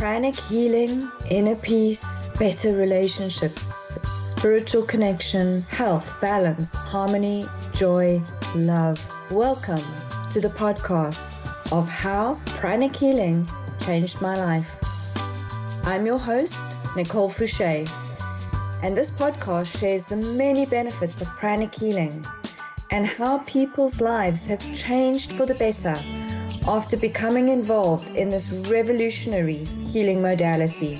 pranic healing, inner peace, better relationships, spiritual connection, health, balance, harmony, joy, love. Welcome to the podcast of how pranic healing changed my life. I'm your host, nicolefouche, and this podcast shares the many benefits of pranic healing and how people's lives have changed for the better after becoming involved in this revolutionary healing modality.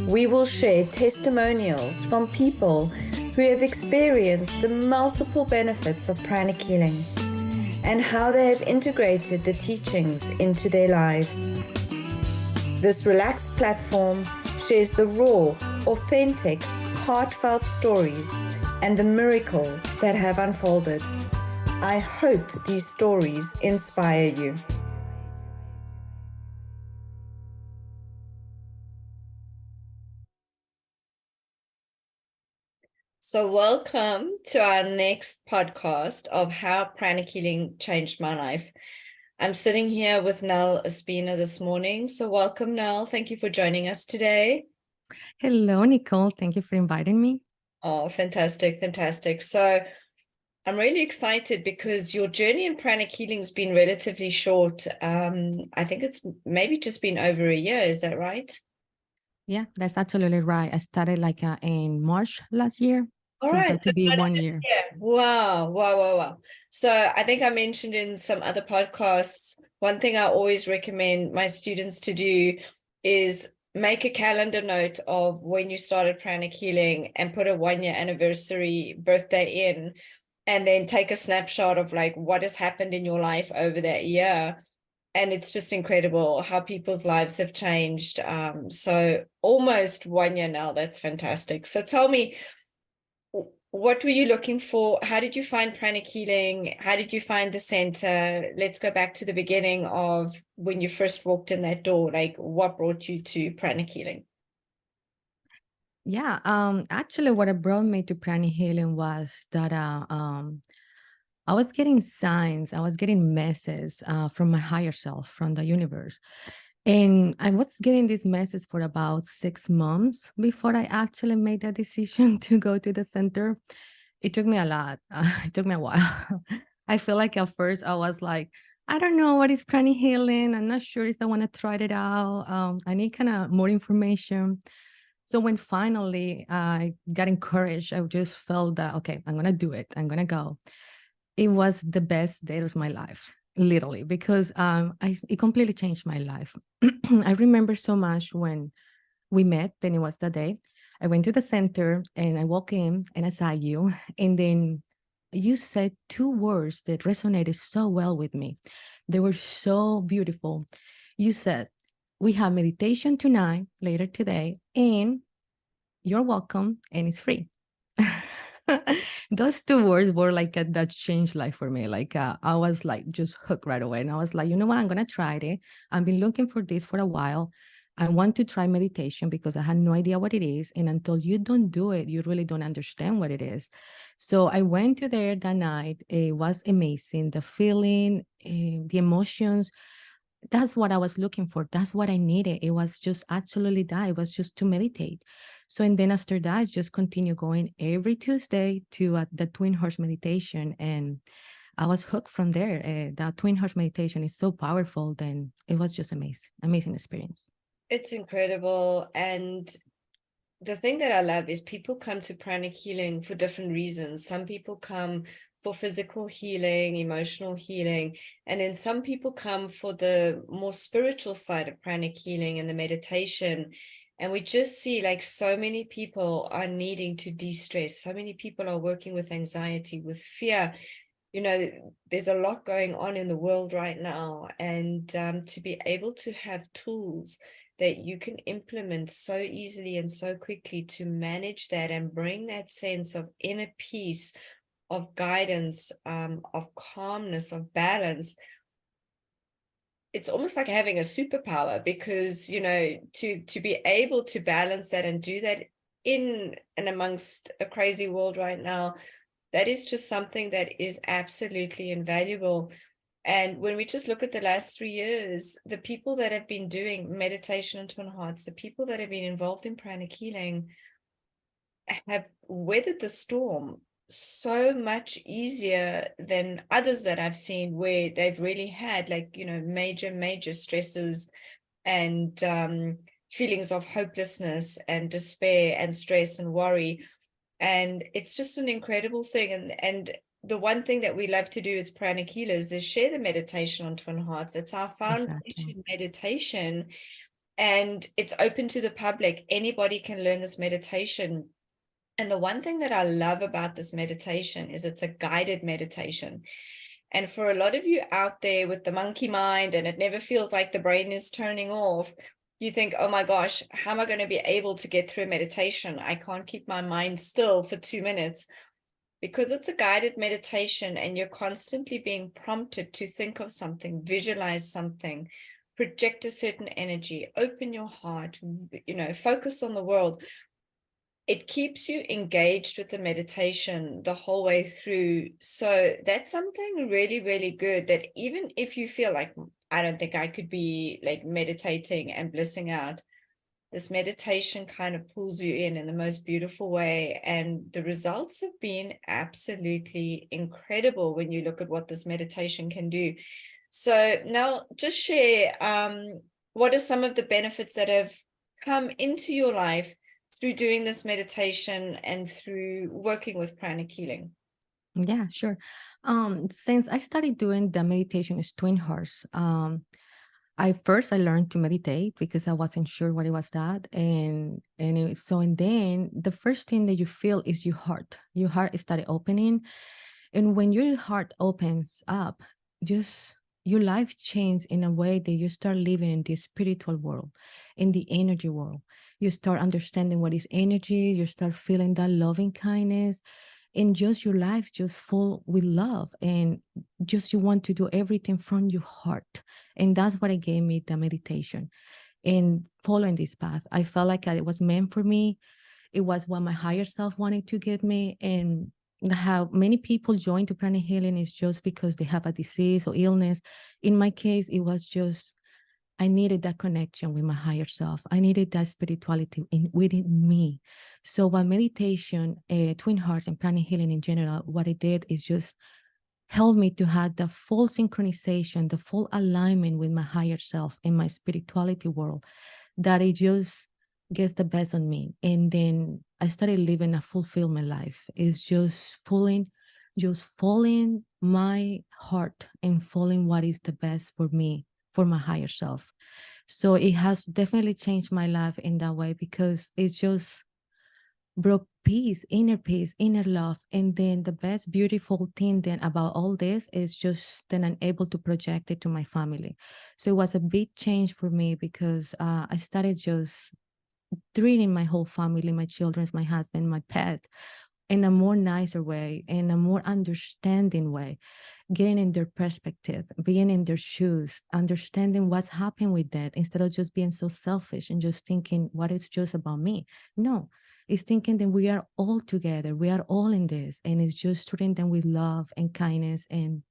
We will share testimonials from people who have experienced the multiple benefits of pranic healing and how they have integrated the teachings into their lives. This relaxed platform shares the raw, authentic, heartfelt stories and the miracles that have unfolded. I hope these stories inspire you. So welcome to our next podcast of how pranic healing changed my life. I'm sitting here with Nell Espina this morning. So welcome, Nell. Thank you for joining us today. Hello, Nicole. Thank you for inviting me. Oh, fantastic, fantastic. So I'm really excited because your journey in pranic healing has been relatively short. I think it's maybe just been over a year. Is that right? Yeah, that's absolutely right. I started in March last year. All So right. it's going to be 1 year. Yeah. Wow. So I think I mentioned in some other podcasts, one thing I always recommend my students to do is make a calendar note of when you started pranic healing and put a 1 year anniversary birthday in, and then take a snapshot of like what has happened in your life over that year. And it's just incredible how people's lives have changed. So almost 1 year now. That's fantastic. So tell me, what were you looking for? How did you find pranic healing? How did you find the center? Let's go back to the beginning of when you first walked in that door. Like, what brought you to pranic healing? Yeah, actually, what brought me to pranic healing was that I was getting signs, I was getting messages from my higher self, from the universe. And I was getting these messages for about 6 months before I actually made the decision to go to the center. It took me a lot. It took me a while. I feel like at first I was like, I don't know what is pranic healing. I'm not sure if I want to try it out. I need kind of more information. So when finally I got encouraged, I just felt that, okay, I'm going to do it. I'm going to go. It was the best day of my life, literally, because it completely changed my life. I remember so much when we met, then it was the day. I went to the center and I walked in and I saw you. And then you said 2 words that resonated so well with me. They were so beautiful. You said, we have meditation tonight, later today, and you're welcome, and it's free. Those 2 words were that changed life for me. I was like just hooked right away. And I was like, you know what? I'm going to try it. I've been looking for this for a while. I want to try meditation because I had no idea what it is. And until you don't do it, you really don't understand what it is. So I went to there that night. It was amazing. The feeling, the emotions, that's what I was looking for. That's what I needed. It was just absolutely that. It was just to meditate. So, and then after that, I just continue going every Tuesday to the Twin Horse meditation. And I was hooked from there. That Twin Horse meditation is so powerful. Then it was just amazing experience. It's incredible. And the thing that I love is people come to pranic healing for different reasons. Some people come for physical healing, emotional healing, and then some people come for the more spiritual side of pranic healing and the meditation. And we just see like so many people are needing to de-stress. So many people are working with anxiety, with fear. You know, there's a lot going on in the world right now. And to be able to have tools that you can implement so easily and so quickly to manage that and bring that sense of inner peace, of guidance, of calmness, of balance. It's almost like having a superpower because, you know, to be able to balance that and do that in and amongst a crazy world right now, that is just something that is absolutely invaluable. And when we just look at the last 3 years, the people that have been doing meditation and twin hearts, the people that have been involved in pranic healing have weathered the storm so much easier than others that I've seen, where they've really had major stresses and feelings of hopelessness and despair and stress and worry. And it's just an incredible thing. And the one thing that we love to do as pranic healers is share the meditation on twin hearts. It's our foundation Exactly. meditation, and it's open to the public. Anybody can learn this meditation. And the one thing that I love about this meditation is it's a guided meditation. And for a lot of you out there with the monkey mind, and it never feels like the brain is turning off, you think, oh my gosh, how am I going to be able to get through meditation? I can't keep my mind still for 2 minutes. Because it's a guided meditation and you're constantly being prompted to think of something, visualize something, project a certain energy, open your heart, focus on the world. It keeps you engaged with the meditation the whole way through. So that's something really, really good, that even if you feel like, I don't think I could be like meditating and blissing out, this meditation kind of pulls you in the most beautiful way. And the results have been absolutely incredible when you look at what this meditation can do. So now just share, what are some of the benefits that have come into your life through doing this meditation and through working with pranic healing? Yeah, sure. Since I started doing the meditation as twin hearts, I learned to meditate because I wasn't sure what it was that, and then the first thing that you feel is your heart. Your heart started opening, and when your heart opens up, just your life changes in a way that you start living in the spiritual world, in the energy world. You start understanding what is energy. You start feeling that loving kindness, and just your life just full with love, and just you want to do everything from your heart. And that's what it gave me, the meditation and following this path. I felt like it was meant for me. It was what my higher self wanted to get me. And how many people join to pranic healing is just because they have a disease or illness. In my case, it was just I needed that connection with my higher self. I needed that spirituality within me. So while meditation, twin hearts, and pranic healing in general, what it did is just help me to have the full synchronization, the full alignment with my higher self in my spirituality world, that it just gets the best on me. And then I started living a fulfillment life. It's just following my heart and following what is the best for me, for my higher self. So it has definitely changed my life in that way, because it just brought peace, inner love. And then the best beautiful thing then about all this is just then I'm able to project it to my family. So it was a big change for me, because I started just treating my whole family, my children, my husband, my pet, in a more nicer way, in a more understanding way, getting in their perspective, being in their shoes, understanding what's happened with that, instead of just being so selfish and just thinking what it's just about me. No, it's thinking that we are all together, we are all in this, and it's just treating them with love and kindness, and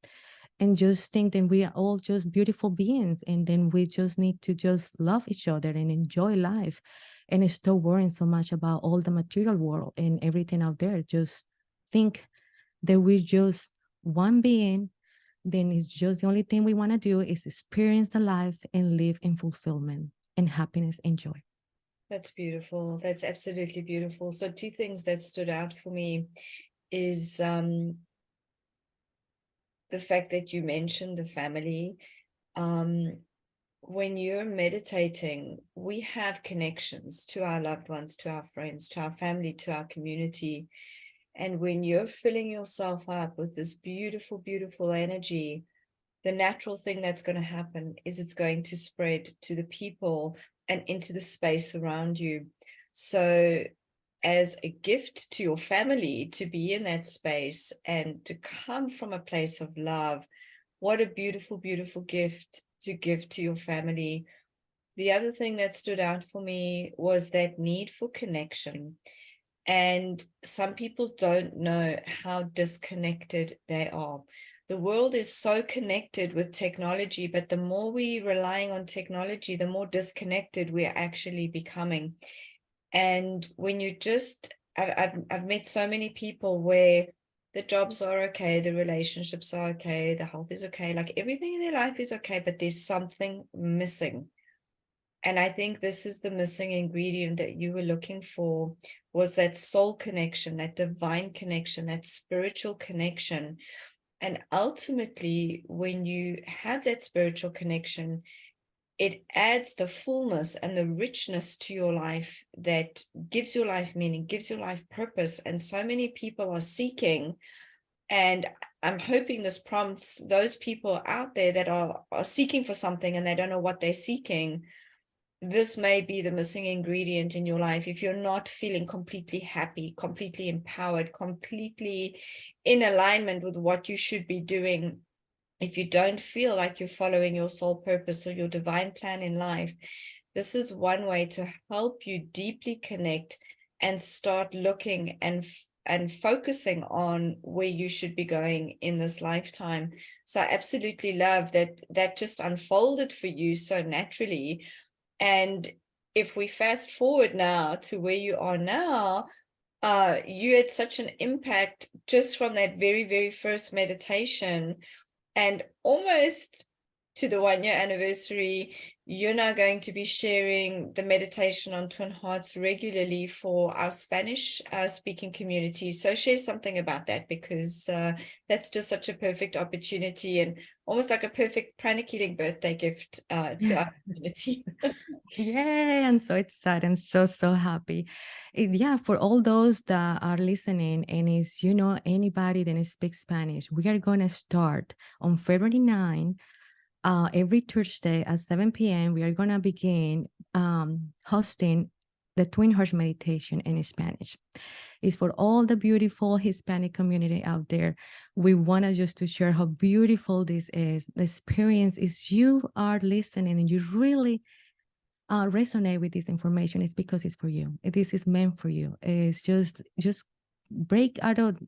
just think that we are all just beautiful beings, and then we just need to just love each other and enjoy life, and stop worrying so much about all the material world and everything out there. Just think that we're just one being. Then it's just the only thing we want to do is experience the life and live in fulfillment and happiness and joy. That's beautiful. That's absolutely beautiful. So 2 things that stood out for me is the fact that you mentioned the family. When you're meditating, we have connections to our loved ones, to our friends, to our family, to our community. And when you're filling yourself up with this beautiful, beautiful energy, the natural thing that's going to happen is it's going to spread to the people and into the space around you. So as a gift to your family to be in that space and to come from a place of love, what a beautiful, beautiful gift to give to your family. The other thing that stood out for me was that need for connection. And some people don't know how disconnected they are. the world is so connected with technology, but the more we're relying on technology, the more disconnected we're actually becoming. And when you just, I've met so many people where the jobs are okay, the relationships are okay, the health is okay, like everything in their life is okay, but there's something missing. And I think this is the missing ingredient that you were looking for, was that soul connection, that divine connection, that spiritual connection. And ultimately, when you have that spiritual connection, it adds the fullness and the richness to your life that gives your life meaning, gives your life purpose. And so many people are seeking, and I'm hoping this prompts those people out there that are seeking for something and they don't know what they're seeking. This may be the missing ingredient in your life. If you're not feeling completely happy, completely empowered, completely in alignment with what you should be doing, if you don't feel like you're following your soul purpose or your divine plan in life, this is one way to help you deeply connect and start looking and focusing on where you should be going in this lifetime. So I absolutely love that just unfolded for you so naturally. And if we fast forward now to where you are now, you had such an impact just from that very, very first meditation. And almost to the 1 year anniversary, you're now going to be sharing the meditation on Twin Hearts regularly for our Spanish speaking community. So share something about that, because that's just such a perfect opportunity and almost like a perfect pranichealing birthday gift to our community. Yay, I'm so excited and so happy. Yeah, for all those that are listening and is, anybody that speaks Spanish, we are going to start on February 9, every Thursday at 7 p.m. We are going to begin hosting the Twin Hearts meditation in Spanish. It's for all the beautiful Hispanic community out there. We want to just to share how beautiful this is. The experience is you are listening and you really resonate with this information. Is because it's for you. This is meant for you. It's just break out of,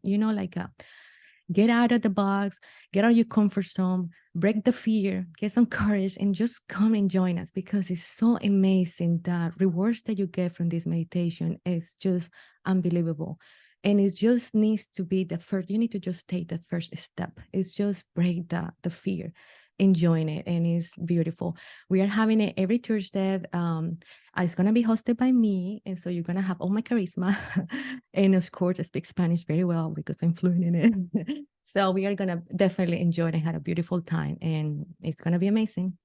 get out of the box, get out of your comfort zone, break the fear, get some courage, and just come and join us, because it's so amazing. The rewards that you get from this meditation is just unbelievable. And it just needs to be the first, you need to just take the first step. It's just break the fear, enjoying it, and it's beautiful. We are having it every Thursday. It's going to be hosted by me, and so you're going to have all my charisma. And of course, I speak Spanish very well because I'm fluent in it. So we are going to definitely enjoy it and have a beautiful time, and it's going to be amazing.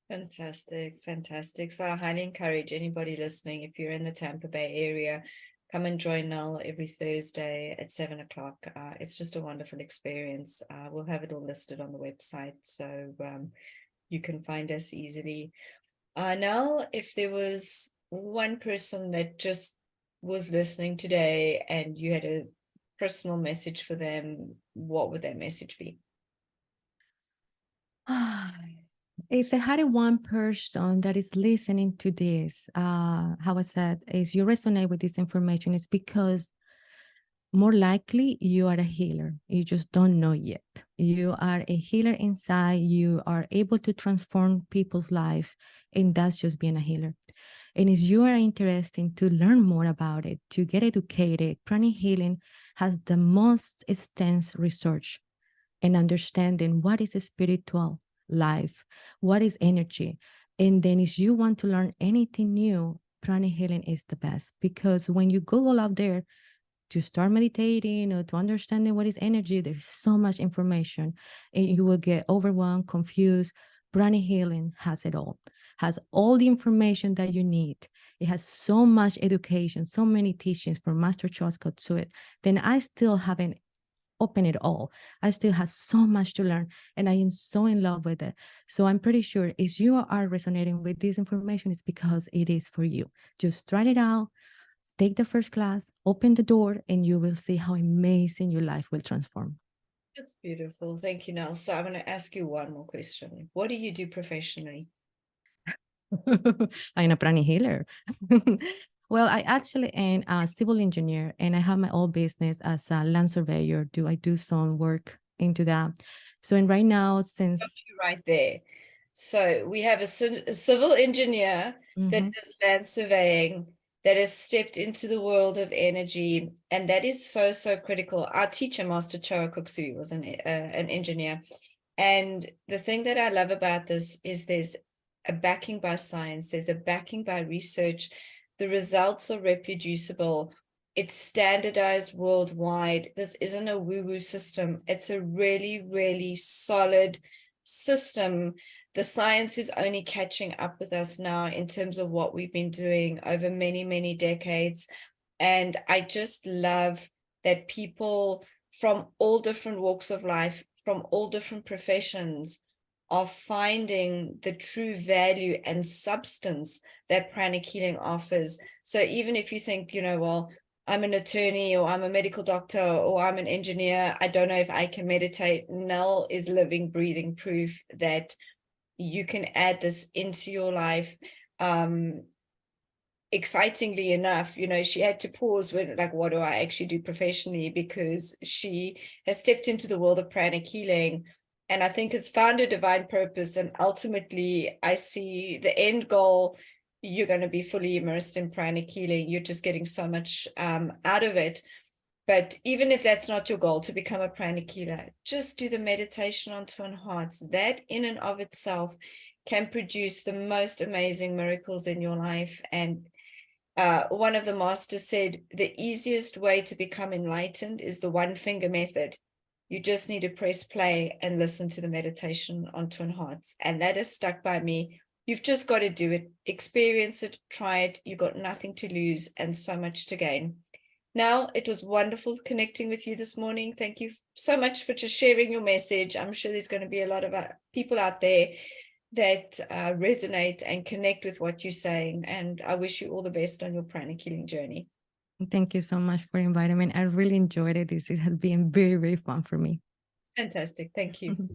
Fantastic. So I highly encourage anybody listening, if you're in the Tampa Bay area, come and join Nell every Thursday at 7:00. It's just a wonderful experience. We'll have it all listed on the website, so you can find us easily. Nell, if there was one person that just was listening today and you had a personal message for them, what would that message be? It's a had one person that is listening to this. How I said, is you resonate with this information, is because more likely you are a healer. You just don't know yet. You are a healer inside. You are able to transform people's life, and that's just being a healer. And if you are interested to learn more about it, to get educated, pranic healing has the most extensive research and understanding what is a spiritual life, what is energy. And then if you want to learn anything new, pranic healing is the best, because when you Google out there to start meditating or to understanding what is energy, there's so much information and you will get overwhelmed, confused. Pranic healing has it all, has all the information that you need. It has so much education, so many teachings from Master Charles Kotsuit. Then I still haven't opened it all. I still have so much to learn, and I am so in love with it. So I'm pretty sure if you are resonating with this information, it's because it is for you. Just try it out. Take the first class, open the door, and you will see how amazing your life will transform. That's beautiful. Thank you, Nell. So I'm going to ask you one more question. What do you do professionally? I'm a pranic healer. Well, I actually am a civil engineer, and I have my own business as a land surveyor. I do some work into that. So, and right now, since right there. So we have a civil engineer that does land surveying, that has stepped into the world of energy, and that is so, so critical. Our teacher, Master Choa Kuksu, was an engineer. And the thing that I love about this is there's a backing by science, there's a backing by research. The results are reproducible. It's standardized worldwide. This isn't a woo-woo system. It's a really, really solid system. The science is only catching up with us now in terms of what we've been doing over many, many decades. And I just love that people from all different walks of life, from all different professions, are finding the true value and substance that pranic healing offers. So even if you think, well, I'm an attorney, or I'm a medical doctor, or I'm an engineer, I don't know if I can meditate, Nell is living, breathing proof that you can add this into your life. Excitingly enough, she had to pause when, like, what do I actually do professionally? Because she has stepped into the world of pranic healing, and I think has found a divine purpose. And ultimately, I see the end goal. You're going to be fully immersed in pranic healing. You're just getting so much out of it. But even if that's not your goal, to become a pranic healer, just do the meditation on twin hearts. That in and of itself can produce the most amazing miracles in your life. And one of the masters said, the easiest way to become enlightened is the one finger method. You just need to press play and listen to the meditation on twin hearts. And that has stuck by me. You've just got to do it, experience it, try it. You've got nothing to lose and so much to gain. Now, it was wonderful connecting with you this morning. Thank you so much for just sharing your message. I'm sure there's going to be a lot of people out there that resonate and connect with what you're saying. And I wish you all the best on your pranic healing journey. thank you so much for inviting me. I really enjoyed it. This has been very, very fun for me. Fantastic. Thank you.